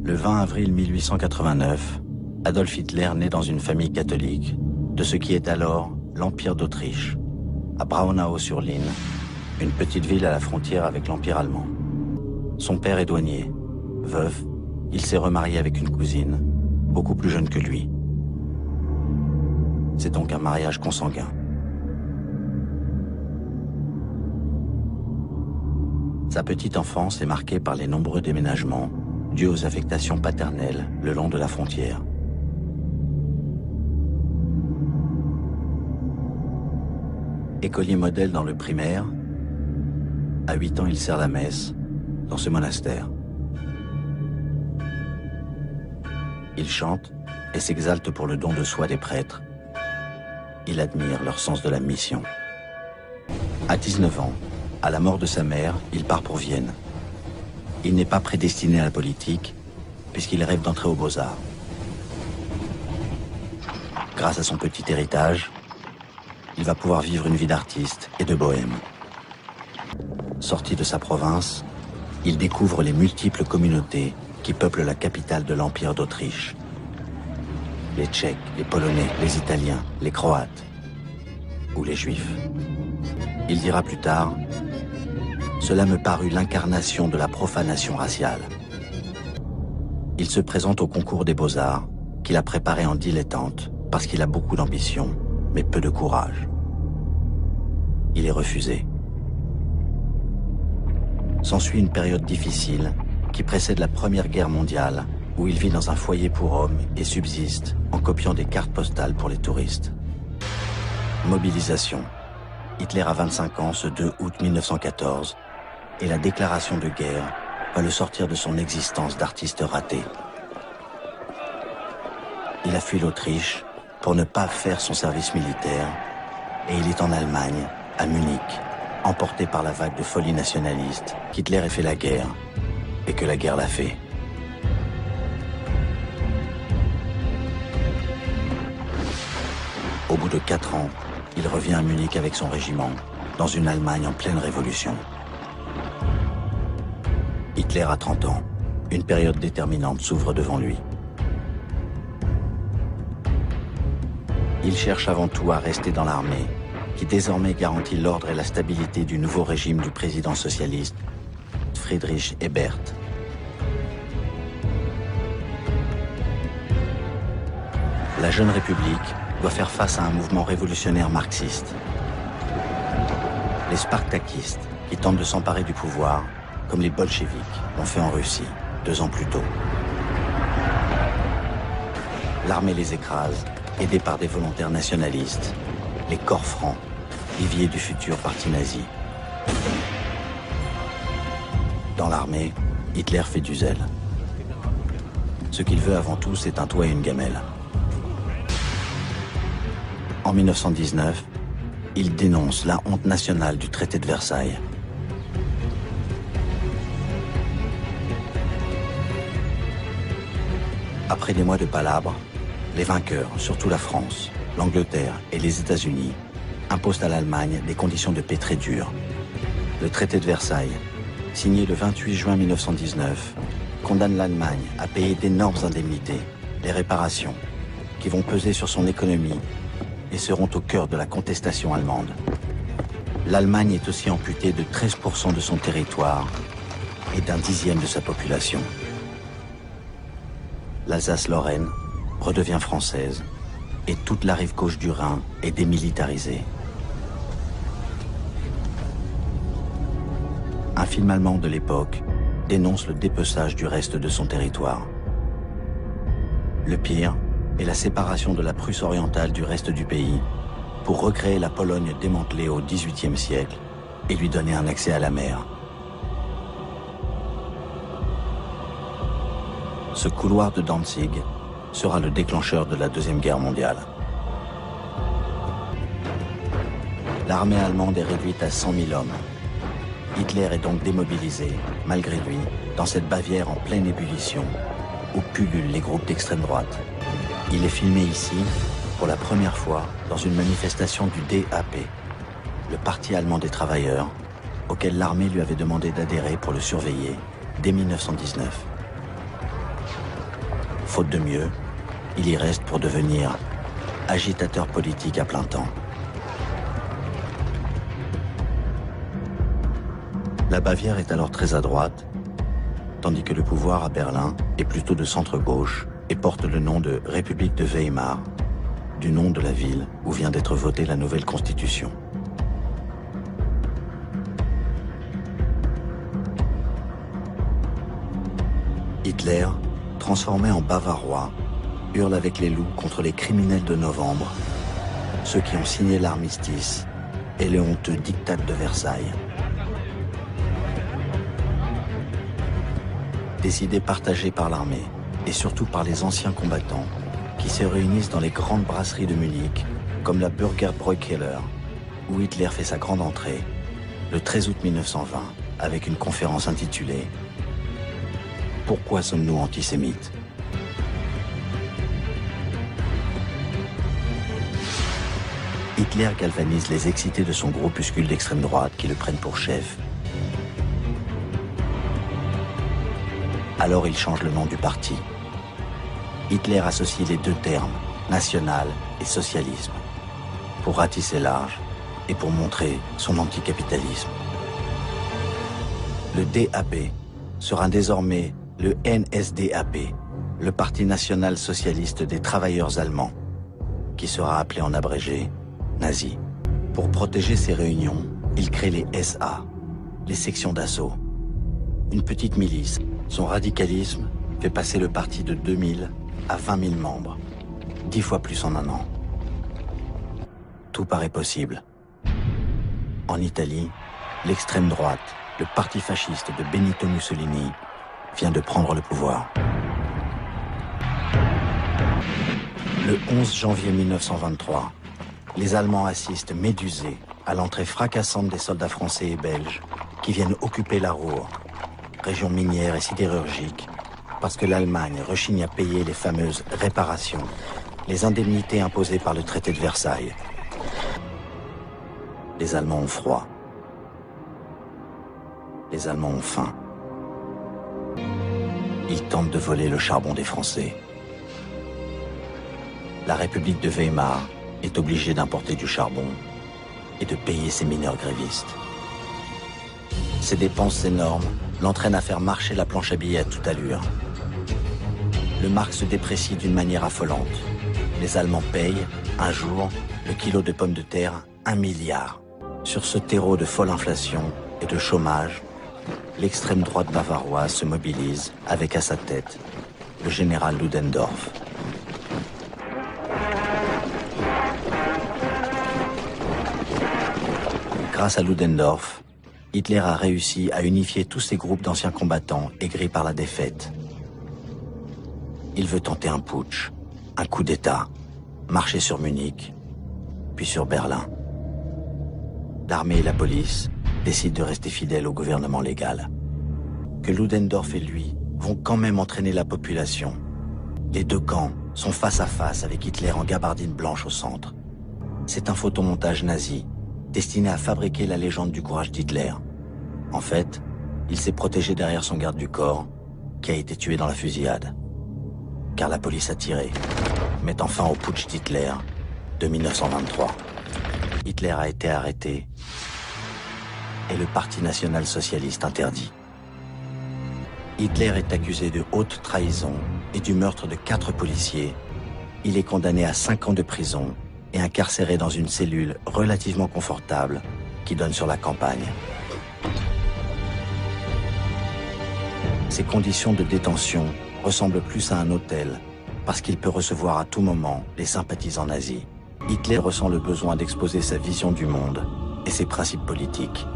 Le 20 avril 1889, Adolf Hitler naît dans une famille catholique de ce qui est alors l'Empire d'Autriche, à Braunau-sur-Linn, une petite ville à la frontière avec l'Empire allemand. Son père est douanier. Veuf, il s'est remarié avec une cousine, beaucoup plus jeune que lui. C'est donc un mariage consanguin. Sa petite enfance est marquée par les nombreux déménagements dus aux affectations paternelles le long de la frontière. Écolier modèle dans le primaire, à 8 ans il sert la messe dans ce monastère. Il chante et s'exalte pour le don de soi des prêtres. Il admire leur sens de la mission. À 19 ans, à la mort de sa mère, il part pour Vienne. Il n'est pas prédestiné à la politique, puisqu'il rêve d'entrer aux Beaux-Arts. Grâce à son petit héritage, il va pouvoir vivre une vie d'artiste et de bohème. Sorti de sa province, il découvre les multiples communautés qui peuplent la capitale de l'Empire d'Autriche. Les Tchèques, les Polonais, les Italiens, les Croates ou les Juifs. Il dira plus tard: cela me parut l'incarnation de la profanation raciale. Il se présente au concours des Beaux-Arts, qu'il a préparé en dilettante, parce qu'il a beaucoup d'ambition, mais peu de courage. Il est refusé. S'ensuit une période difficile qui précède la Première Guerre mondiale, où il vit dans un foyer pour hommes et subsiste en copiant des cartes postales pour les touristes. Mobilisation. Hitler a 25 ans ce 2 août 1914 et la déclaration de guerre va le sortir de son existence d'artiste raté. Il a fui l'Autriche pour ne pas faire son service militaire et il est en Allemagne, à Munich, emporté par la vague de folie nationaliste qu'Hitler ait fait la guerre et que la guerre l'a fait. Au bout de 4 ans, il revient à Munich avec son régiment, dans une Allemagne en pleine révolution. Hitler a 30 ans. Une période déterminante s'ouvre devant lui. Il cherche avant tout à rester dans l'armée, qui désormais garantit l'ordre et la stabilité du nouveau régime du président socialiste, Friedrich Ebert. La jeune République doit faire face à un mouvement révolutionnaire marxiste. Les spartakistes, qui tentent de s'emparer du pouvoir, comme les bolcheviks l'ont fait en Russie 2 ans plus tôt. L'armée les écrase, aidée par des volontaires nationalistes, les corps francs, viviers du futur parti nazi. Dans l'armée, Hitler fait du zèle. Ce qu'il veut avant tout, c'est un toit et une gamelle. En 1919, il dénonce la honte nationale du traité de Versailles. Après des mois de palabres, les vainqueurs, surtout la France, l'Angleterre et les États-Unis, imposent à l'Allemagne des conditions de paix très dures. Le traité de Versailles, signé le 28 juin 1919, condamne l'Allemagne à payer d'énormes indemnités, les réparations, qui vont peser sur son économie et seront au cœur de la contestation allemande. L'Allemagne est aussi amputée de 13% de son territoire et d'1/10 de sa population. L'Alsace-Lorraine redevient française et toute la rive gauche du Rhin est démilitarisée. Un film allemand de l'époque dénonce le dépeçage du reste de son territoire. Le pire est la séparation de la Prusse orientale du reste du pays pour recréer la Pologne démantelée au XVIIIe siècle et lui donner un accès à la mer. Ce couloir de Danzig sera le déclencheur de la Deuxième Guerre mondiale. L'armée allemande est réduite à 100 000 hommes. Hitler est donc démobilisé, malgré lui, dans cette Bavière en pleine ébullition, où pullulent les groupes d'extrême droite. Il est filmé ici, pour la première fois, dans une manifestation du DAP, le Parti allemand des travailleurs, auquel l'armée lui avait demandé d'adhérer pour le surveiller dès 1919. Faute de mieux, il y reste pour devenir agitateur politique à plein temps. La Bavière est alors très à droite, tandis que le pouvoir à Berlin est plutôt de centre-gauche et porte le nom de République de Weimar, du nom de la ville où vient d'être votée la nouvelle constitution. Hitler, transformé en Bavarois, hurle avec les loups contre les criminels de novembre, ceux qui ont signé l'armistice et le honteux diktat de Versailles. Des idées partagées par l'armée et surtout par les anciens combattants qui se réunissent dans les grandes brasseries de Munich, comme la Bürgerbräukeller, où Hitler fait sa grande entrée, le 13 août 1920, avec une conférence intitulée « Pourquoi sommes-nous antisémites ?» Hitler galvanise les excités de son groupuscule d'extrême droite qui le prennent pour chef. Alors il change le nom du parti. Hitler associe les deux termes, national et socialisme, pour ratisser large et pour montrer son anticapitalisme. Le DAP sera désormais le NSDAP, le Parti national socialiste des travailleurs allemands, qui sera appelé en abrégé nazi. Pour protéger ces réunions, il crée les SA, les sections d'assaut. Une petite milice. Son radicalisme fait passer le parti de 2000 à 20 000 membres, 10 fois plus en un an. Tout paraît possible. En Italie, l'extrême droite, le parti fasciste de Benito Mussolini, vient de prendre le pouvoir. Le 11 janvier 1923, les Allemands assistent médusés à l'entrée fracassante des soldats français et belges qui viennent occuper la Ruhr, région minière et sidérurgique, parce que l'Allemagne rechigne à payer les fameuses réparations, les indemnités imposées par le traité de Versailles. Les Allemands ont froid. Les Allemands ont faim. Ils tentent de voler le charbon des Français. La République de Weimar est obligée d'importer du charbon et de payer ses mineurs grévistes. Ces dépenses énormes l'entraînent à faire marcher la planche à billets à toute allure. Le mark se déprécie d'une manière affolante. Les Allemands payent, un jour, le kilo de pommes de terre 1 milliard. Sur ce terreau de folle inflation et de chômage, l'extrême droite bavaroise se mobilise avec à sa tête le général Ludendorff. Grâce à Ludendorff, Hitler a réussi à unifier tous ces groupes d'anciens combattants aigris par la défaite. Il veut tenter un putsch, un coup d'État, marcher sur Munich, puis sur Berlin. L'armée et la police décident de rester fidèles au gouvernement légal. Que Ludendorff et lui vont quand même entraîner la population. Les deux camps sont face à face avec Hitler en gabardine blanche au centre. C'est un photomontage nazi destiné à fabriquer la légende du courage d'Hitler. En fait, il s'est protégé derrière son garde du corps, qui a été tué dans la fusillade. Car la police a tiré, mettant fin au putsch d'Hitler de 1923. Hitler a été arrêté et le Parti national-socialiste interdit. Hitler est accusé de haute trahison et du meurtre de 4 policiers. Il est condamné à 5 ans de prison et incarcéré dans une cellule relativement confortable qui donne sur la campagne. Ces conditions de détention ressemblent plus à un hôtel parce qu'il peut recevoir à tout moment les sympathisants nazis. Hitler ressent le besoin d'exposer sa vision du monde et ses principes politiques.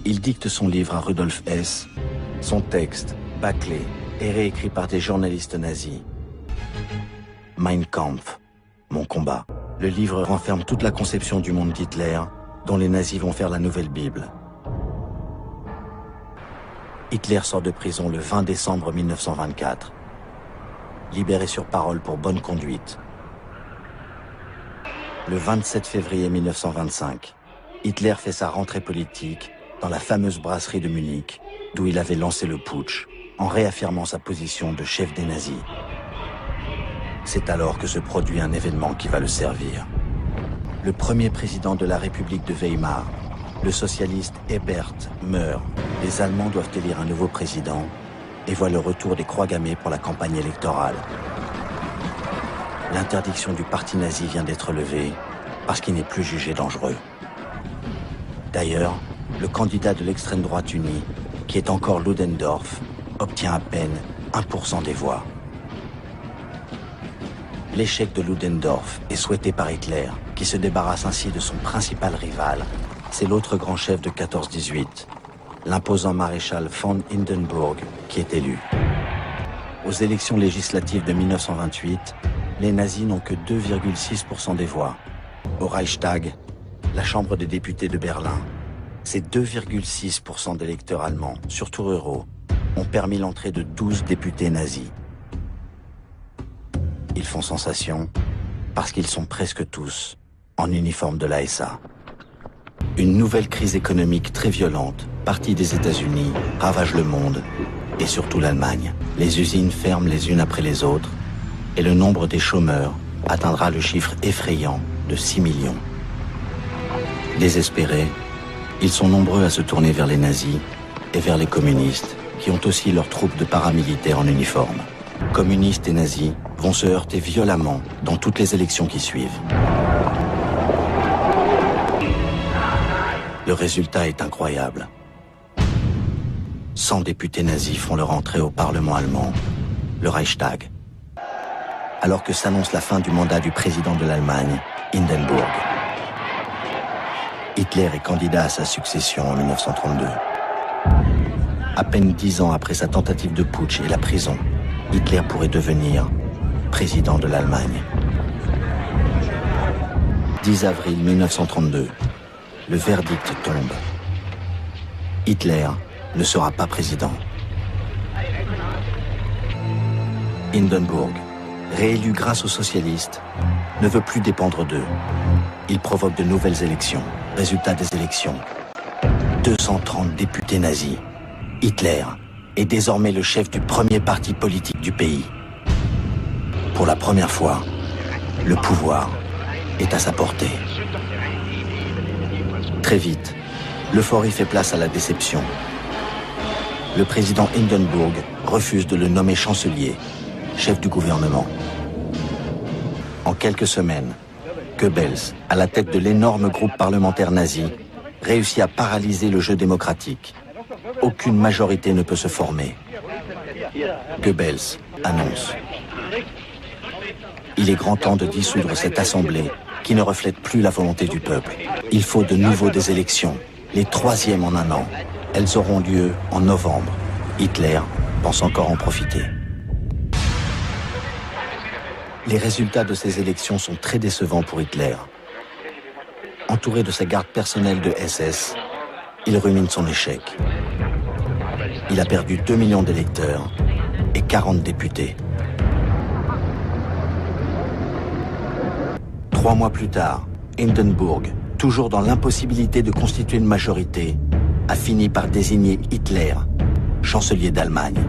Il dicte son livre à Rudolf Hess. Son texte, bâclé, est réécrit par des journalistes nazis. Mein Kampf, mon combat. Le livre renferme toute la conception du monde d'Hitler, dont les nazis vont faire la nouvelle Bible. Hitler sort de prison le 20 décembre 1924. Libéré sur parole pour bonne conduite. Le 27 février 1925, Hitler fait sa rentrée politique dans la fameuse brasserie de Munich, d'où il avait lancé le putsch, en réaffirmant sa position de chef des nazis. C'est alors que se produit un événement qui va le servir. Le premier président de la République de Weimar, le socialiste Ebert, meurt. Les Allemands doivent élire un nouveau président et voient le retour des croix gammées pour la campagne électorale. L'interdiction du parti nazi vient d'être levée parce qu'il n'est plus jugé dangereux. D'ailleurs, le candidat de l'extrême droite unie, qui est encore Ludendorff, obtient à peine 1% des voix. L'échec de Ludendorff est souhaité par Hitler, qui se débarrasse ainsi de son principal rival. C'est l'autre grand chef de 14-18, l'imposant maréchal von Hindenburg, qui est élu. Aux élections législatives de 1928, les nazis n'ont que 2,6% des voix. Au Reichstag, la Chambre des députés de Berlin, ces 2,6% d'électeurs allemands, surtout ruraux, ont permis l'entrée de 12 députés nazis. Ils font sensation parce qu'ils sont presque tous en uniforme de la SA. Une nouvelle crise économique très violente, partie des États-Unis, ravage le monde et surtout l'Allemagne. Les usines ferment les unes après les autres et le nombre des chômeurs atteindra le chiffre effrayant de 6 millions. Désespérés, ils sont nombreux à se tourner vers les nazis et vers les communistes, qui ont aussi leurs troupes de paramilitaires en uniforme. Communistes et nazis vont se heurter violemment dans toutes les élections qui suivent. Le résultat est incroyable. 100 députés nazis font leur entrée au Parlement allemand, le Reichstag, alors que s'annonce la fin du mandat du président de l'Allemagne, Hindenburg. Hitler est candidat à sa succession en 1932. À peine 10 ans après sa tentative de putsch et la prison, Hitler pourrait devenir président de l'Allemagne. 10 avril 1932, le verdict tombe. Hitler ne sera pas président. Hindenburg, réélu grâce aux socialistes, ne veut plus dépendre d'eux. Il provoque de nouvelles élections. Résultat des élections, 230 députés nazis. Hitler est désormais le chef du premier parti politique du pays. Pour la première fois, le pouvoir est à sa portée. Très vite, l'euphorie fait place à la déception. Le président Hindenburg refuse de le nommer chancelier, chef du gouvernement. En quelques semaines, Goebbels, à la tête de l'énorme groupe parlementaire nazi, réussit à paralyser le jeu démocratique. Aucune majorité ne peut se former. Goebbels annonce: il est grand temps de dissoudre cette assemblée qui ne reflète plus la volonté du peuple. Il faut de nouveau des élections, les 3e en un an. Elles auront lieu en novembre. Hitler pense encore en profiter. Les résultats de ces élections sont très décevants pour Hitler. Entouré de sa garde personnelle de SS, il rumine son échec. Il a perdu 2 millions d'électeurs et 40 députés. 3 mois plus tard, Hindenburg, toujours dans l'impossibilité de constituer une majorité, a fini par désigner Hitler chancelier d'Allemagne.